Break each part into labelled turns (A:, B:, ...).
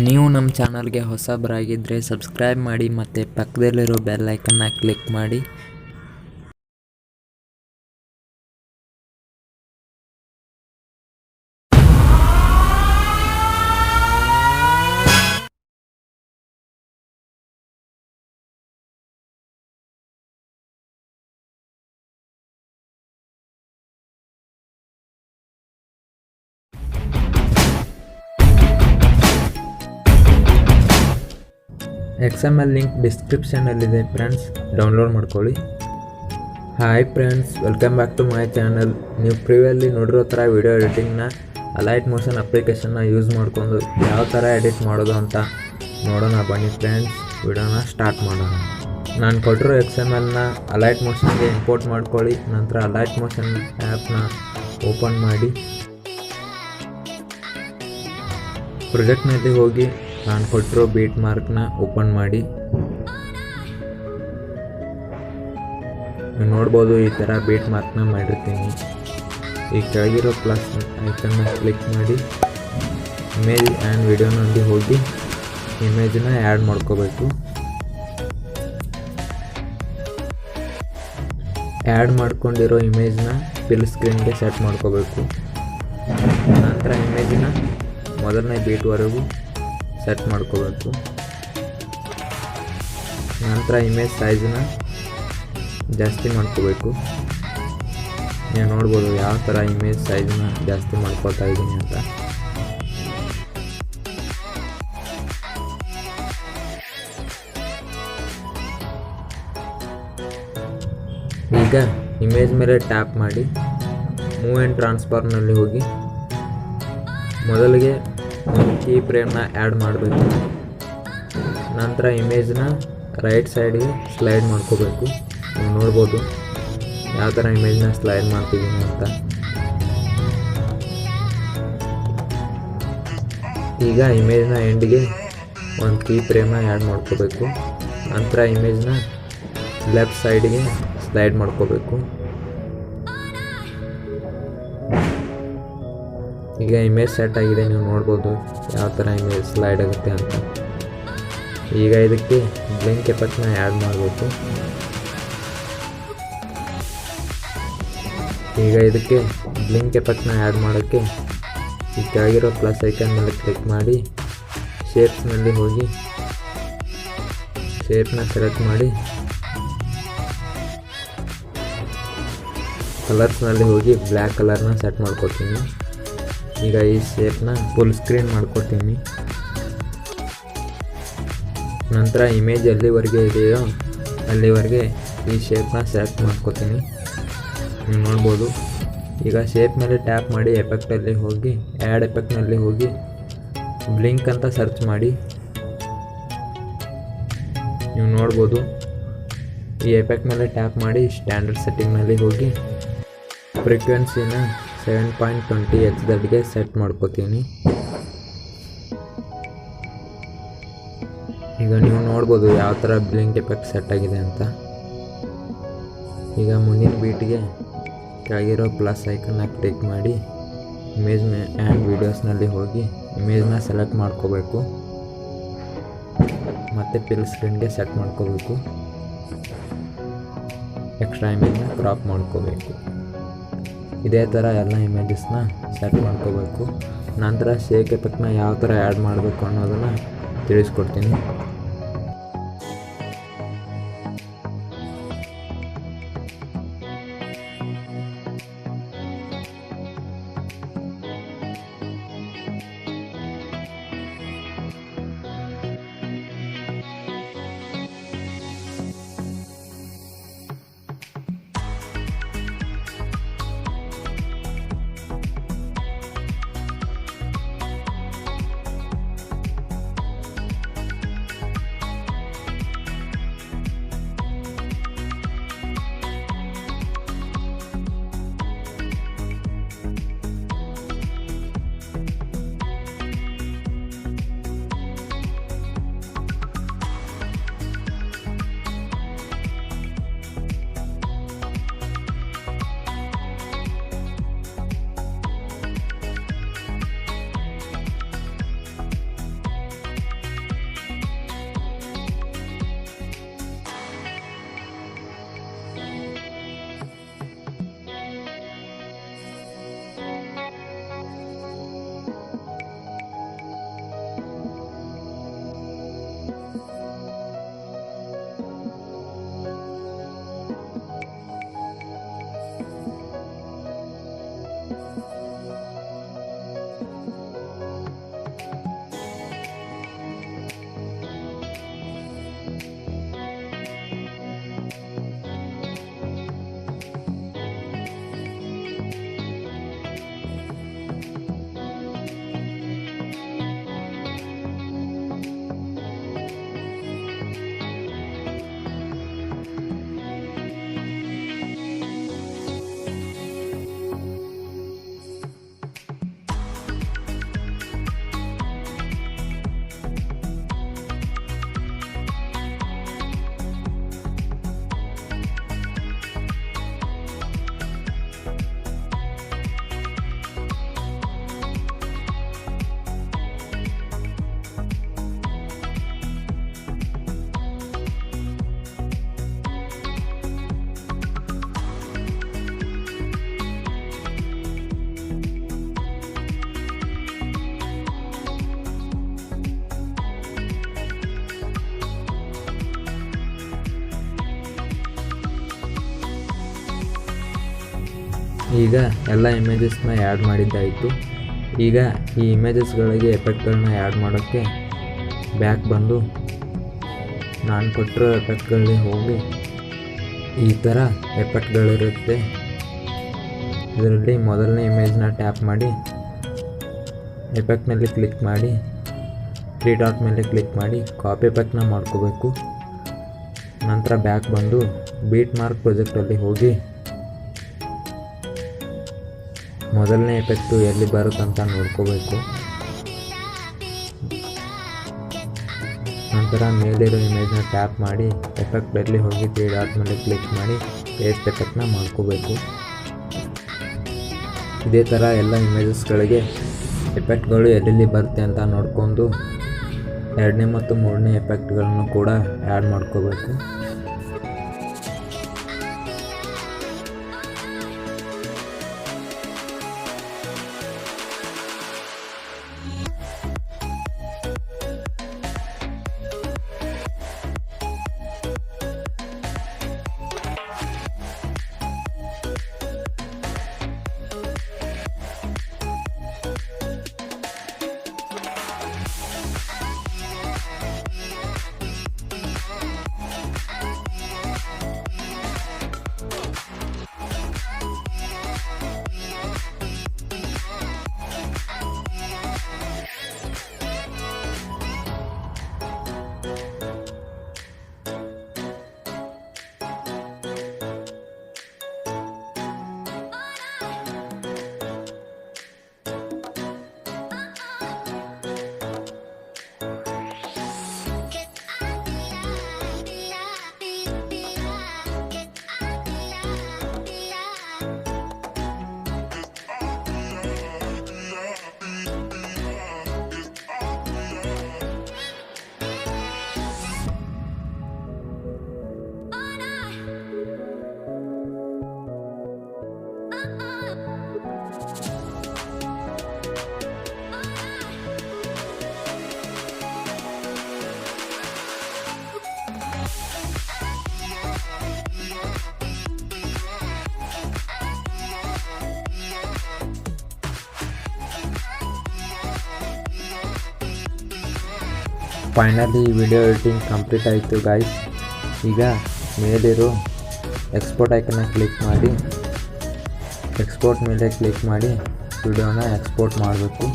A: ನೀವು ನಮ್ಮ ಚಾನಲ್ಗೆ ಹೊಸಬರಾಗಿದ್ದರೆ ಸಬ್ಸ್ಕ್ರೈಬ್ ಮಾಡಿ ಮತ್ತು ಪಕ್ಕದಲ್ಲಿರೋ ಬೆಲ್ ಐಕನ್ನ ಕ್ಲಿಕ್ ಮಾಡಿ. XML ಲಿಂಕ್ ಡಿಸ್ಕ್ರಿಪ್ಷನಲ್ಲಿದೆ ಫ್ರೆಂಡ್ಸ್, ಡೌನ್ಲೋಡ್ ಮಾಡ್ಕೊಳ್ಳಿ. Hi friends, welcome back to my channel. ನೀವು ಪ್ರಿವಿಯಲ್ಲಿ ನೋಡಿರೋ ಥರ ವಿಡಿಯೋ ಎಡಿಟಿಂಗ್ನ Alightmotion ಅಪ್ಲಿಕೇಶನ್ನ ಯೂಸ್ ಮಾಡಿಕೊಂಡು ಯಾವ ಥರ ಎಡಿಟ್ ಮಾಡೋದು ಅಂತ ನೋಡೋಣ ಬನ್ನಿ ಫ್ರೆಂಡ್ಸ್. ವಿಡಿಯೋನ ಸ್ಟಾರ್ಟ್ ಮಾಡೋಣ. ನಾನು ಕೊಟ್ಟಿರೋ XMLನ Alightmotionಗೆ ಇಂಪೋರ್ಟ್ ಮಾಡ್ಕೊಳ್ಳಿ. ನಂತರ Alightmotion ಆ್ಯಪ್ನ ಓಪನ್ ಮಾಡಿ ಪ್ರಾಜೆಕ್ಟ್ನಲ್ಲಿ ಹೋಗಿ ನಾನು ಕೊಟ್ಟಿರೋ ಬೀಟ್ ಮಾರ್ಕ್ನ ಓಪನ್ ಮಾಡಿ. ನೀವು ನೋಡ್ಬೋದು ಈ ಥರ ಬೀಟ್ ಮಾರ್ಕ್ನ ಮಾಡಿರ್ತೀನಿ. ಈ ಕೆಳಗಿರೋ ಪ್ಲಸ್ ಐಕನ್ನ ಕ್ಲಿಕ್ ಮಾಡಿ ಇಮೇಜ್ ಆ್ಯಂಡ್ ವಿಡಿಯೋನಲ್ಲಿ ಹೋಗಿ ಇಮೇಜನ್ನ ಆ್ಯಡ್ ಮಾಡ್ಕೋಬೇಕು. ಆ್ಯಡ್ ಮಾಡ್ಕೊಂಡಿರೋ ಇಮೇಜ್ನ ಫಿಲ್ ಸ್ಕ್ರೀನ್ಗೆ ಸೆಟ್ ಮಾಡ್ಕೋಬೇಕು. ನಂತರ ಇಮೇಜನ್ನ ಮೊದಲನೇ ಬೀಟ್ವರೆಗೂ ಸೆಟ್ ಮಾಡ್ಕೋಬೇಕು. ನಂತರ ಇಮೇಜ್ ಸೈಜನ್ನ ಜಾಸ್ತಿ ಮಾಡ್ಕೋಬೇಕು. ನೀವು ನೋಡ್ಬೋದು ಯಾವ ಥರ ಇಮೇಜ್ ಸೈಜನ್ನ ಜಾಸ್ತಿ ಮಾಡ್ಕೋತಾ ಇದ್ದೀನಿ ಅಂತ. ಈಗ ಇಮೇಜ್ ಮೇಲೆ ಟ್ಯಾಪ್ ಮಾಡಿ ಮೂವ್ ಆ್ಯಂಡ್ ಟ್ರಾನ್ಸ್ಫಾರ್ಮ್ನಲ್ಲಿ ಹೋಗಿ ಮೊದಲಿಗೆ ಕೀ ಫ್ರೇಮ್ನ ಆ್ಯಡ್ ಮಾಡಬೇಕು. ನಂತರ ಇಮೇಜ್ನ ರೈಟ್ ಸೈಡ್ಗೆ ಸ್ಲೈಡ್ ಮಾಡ್ಕೋಬೇಕು. ನೀವು ನೋಡ್ಬೋದು ಯಾವ ಥರ ಇಮೇಜ್ನ ಸ್ಲೈಡ್ ಮಾಡ್ತಿದ್ದೀನಿ ಅಂತ. ಈಗ ಇಮೇಜ್ನ ಎಂಡ್ಗೆ ಒಂದು ಕೀ ಫ್ರೇಮ್ನ ಆ್ಯಡ್ ಮಾಡ್ಕೋಬೇಕು. ನಂತರ ಇಮೇಜ್ನ ಲೆಫ್ಟ್ ಸೈಡ್ಗೆ ಸ್ಲೈಡ್ ಮಾಡ್ಕೋಬೇಕು. ಈಗ ಇಮೇಜ್ ಸೆಟ್ ಆಗಿದೆ, ನೀವು ನೋಡ್ಬೋದು ಯಾವ ಥರ ಇಮೇಜ್ ಸ್ಲೈಡ್ ಆಗುತ್ತೆ ಅಂತ. ಈಗ ಇದಕ್ಕೆ ಬ್ಲಿಂಕ್ ಎಫೆಕ್ಟ್ನ ಆ್ಯಡ್ ಮಾಡಬೇಕು. ಈಗ ಇದಕ್ಕೆ ಬ್ಲಿಂಕ್ ಎಫೆಕ್ಟ್ನ ಆ್ಯಡ್ ಮಾಡೋಕ್ಕೆ ಈ ಕೆಳಗಿರೋ ಪ್ಲಸ್ ಐಕನ್ ಮೇಲೆ ಕ್ಲಿಕ್ ಮಾಡಿ ಶೇಪ್ಸ್ನಲ್ಲಿ ಹೋಗಿ ಶೇಪ್ನ ಸೆಲೆಕ್ಟ್ ಮಾಡಿ ಕಲರ್ಸ್ನಲ್ಲಿ ಹೋಗಿ ಬ್ಲ್ಯಾಕ್ ಕಲರ್ನ ಸೆಟ್ ಮಾಡ್ಕೊತೀನಿ. ಈಗ ಈ ಶೇಪ್ನ ಫುಲ್ ಸ್ಕ್ರೀನ್ ಮಾಡ್ಕೊತೀನಿ. ನಂತರ ಇಮೇಜ್ ಎಲ್ಲಿವರೆಗೆ ಇದೆಯೋ ಅಲ್ಲಿವರೆಗೆ ಈ ಶೇಪ್ನ ಸೆಲೆಕ್ಟ್ ಮಾಡ್ಕೊತೀನಿ. ನೀವು ನೋಡ್ಬೋದು. ಈಗ ಶೇಪ್ ಮೇಲೆ ಟ್ಯಾಪ್ ಮಾಡಿ ಎಫೆಕ್ಟಲ್ಲಿ ಹೋಗಿ ಆ್ಯಡ್ ಎಫೆಕ್ಟ್ನಲ್ಲಿ ಹೋಗಿ ಬ್ಲಿಂಕ್ ಅಂತ ಸರ್ಚ್ ಮಾಡಿ. ನೀವು ನೋಡ್ಬೋದು ಈ ಎಫೆಕ್ಟ್ ಮೇಲೆ ಟ್ಯಾಪ್ ಮಾಡಿ ಸ್ಟ್ಯಾಂಡರ್ಡ್ ಸೆಟ್ಟಿಂಗ್ನಲ್ಲಿ ಹೋಗಿ ಫ್ರೀಕ್ವೆನ್ಸಿನ 7.20 Hzಗೆ ಸೆಟ್ ಮಾಡ್ಕೋತೀನಿ. ಈಗ ನೀವು ನೋಡ್ಬೋದು ಯಾವ ಥರ ಬ್ಲಿಂಕ್ ಎಫೆಕ್ಟ್ ಸೆಟ್ ಆಗಿದೆ ಅಂತ. ಈಗ ಮುಂದಿನ ಬೀಟ್ಗೆ ಕೆಳಗಿರೋ ಪ್ಲಸ್ ಐಕನ್ನ ಕ್ಲಿಕ್ ಮಾಡಿ ಇಮೇಜ್ ಆ್ಯಂಡ್ ವೀಡಿಯೋಸ್ನಲ್ಲಿ ಹೋಗಿ ಇಮೇಜ್ನ ಸೆಲೆಕ್ಟ್ ಮಾಡ್ಕೋಬೇಕು. ಮತ್ತು ಫಿಲ್ ಸ್ಕ್ರೀನ್ಗೆ ಸೆಟ್ ಮಾಡ್ಕೋಬೇಕು. ಎಕ್ಸ್ಟ್ರಾ ಇಮೇಜ್ನ ಕ್ರಾಪ್ ಮಾಡ್ಕೋಬೇಕು. ಇದೇ ಥರ ಎಲ್ಲ ಇಮೇಜಸ್ನ ಸೆಟ್ ಮಾಡ್ಕೋಬೇಕು. ನಂತರ ಶೇಕ್ ಎಫೆಕ್ಟ್ನ ಯಾವ ಥರ ಆ್ಯಡ್ ಮಾಡಬೇಕು ಅನ್ನೋದನ್ನು ತಿಳಿಸ್ಕೊಡ್ತೀನಿ. ಈಗ ಎಲ್ಲ ಇಮೇಜಸ್ನ ಆ್ಯಡ್ ಮಾಡಿದ್ದಾಯಿತು. ಈಗ ಈ ಇಮೇಜಸ್ಗಳಿಗೆ ಎಫೆಕ್ಟ್ಗಳನ್ನ ಆ್ಯಡ್ ಮಾಡೋಕ್ಕೆ ಬ್ಯಾಕ್ ಬಂದು ನಾನು ಕೊಟ್ಟಿರೋ ಎಫೆಕ್ಟ್ಗಳಿಗೆ ಹೋಗಿ ಈ ಥರ ಎಫೆಕ್ಟ್ಗಳಿರುತ್ತೆ. ಇದರಲ್ಲಿ ಮೊದಲನೇ ಇಮೇಜ್ನ ಟ್ಯಾಪ್ ಮಾಡಿ ಎಫೆಕ್ಟ್ನಲ್ಲಿ ಕ್ಲಿಕ್ ಮಾಡಿ 3 ಡಾಟ್ ಮೇಲೆ ಕ್ಲಿಕ್ ಮಾಡಿ ಕಾಪಿ ಎಫೆಕ್ಟ್ನ ಮಾಡ್ಕೋಬೇಕು. ನಂತರ ಬ್ಯಾಕ್ ಬಂದು ಬೀಟ್ ಮಾರ್ಕ್ ಪ್ರಾಜೆಕ್ಟಲ್ಲಿ ಹೋಗಿ ಮೊದಲನೇ ಎಫೆಕ್ಟು ಎಲ್ಲಿ ಬರುತ್ತಂತ ನೋಡ್ಕೋಬೇಕು. ನಂತರ ಮೇಲಿರೋ ಇಮೇಜ್ನ ಟ್ಯಾಪ್ ಮಾಡಿ ಎಫೆಕ್ಟಲ್ಲಿ ಹೋಗಿ 3 ಡಾಟ್ ಮೇಲೆ ಕ್ಲಿಕ್ ಮಾಡಿ ಪೇಸ್ಟ್ ಎಫೆಕ್ಟ್ನ ಮಾಡ್ಕೋಬೇಕು. ಇದೇ ಥರ ಎಲ್ಲ ಇಮೇಜಸ್ಗಳಿಗೆ ಎಫೆಕ್ಟ್ಗಳು ಎಲ್ಲೆಲ್ಲಿ ಬರುತ್ತೆ ಅಂತ ನೋಡ್ಕೊಂಡು 2ನೇ ಮತ್ತು 3ನೇ ಎಫೆಕ್ಟ್ಗಳನ್ನು ಕೂಡ ಆ್ಯಡ್ ಮಾಡ್ಕೋಬೇಕು. ಫೈನಲಿ ವಿಡಿಯೋ ಎಡಿಟಿಂಗ್ ಕಂಪ್ಲೀಟ್ ಆಯಿತು ಗಾಯ್ಸ್. ಈಗ ಮೇಲಿರೋ ಎಕ್ಸ್ಪೋರ್ಟ್ ಐಕನ್ನ ಕ್ಲಿಕ್ ಮಾಡಿ ಎಕ್ಸ್ಪೋರ್ಟ್ ಮೇಲೆ ಕ್ಲಿಕ್ ಮಾಡಿ ವಿಡಿಯೋನ ಎಕ್ಸ್ಪೋರ್ಟ್ ಮಾಡಬೇಕು.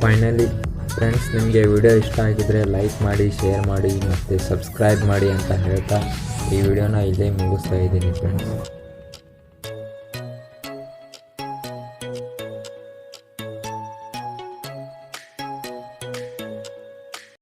A: ಫೈನಲಿ ಫ್ರೆಂಡ್ಸ್, ನಿಮಗೆ ವಿಡಿಯೋ ಇಷ್ಟ ಆಗಿದ್ದರೆ ಲೈಕ್ ಮಾಡಿ, ಶೇರ್ ಮಾಡಿ ಮತ್ತು ಸಬ್ಸ್ಕ್ರೈಬ್ ಮಾಡಿ ಅಂತ ಹೇಳ್ತಾ ಈ ವಿಡಿಯೋನ ಇಲ್ಲೇ ಮುಗಿಸ್ತಾ ಇದ್ದೀನಿ ಫ್ರೆಂಡ್ಸ್.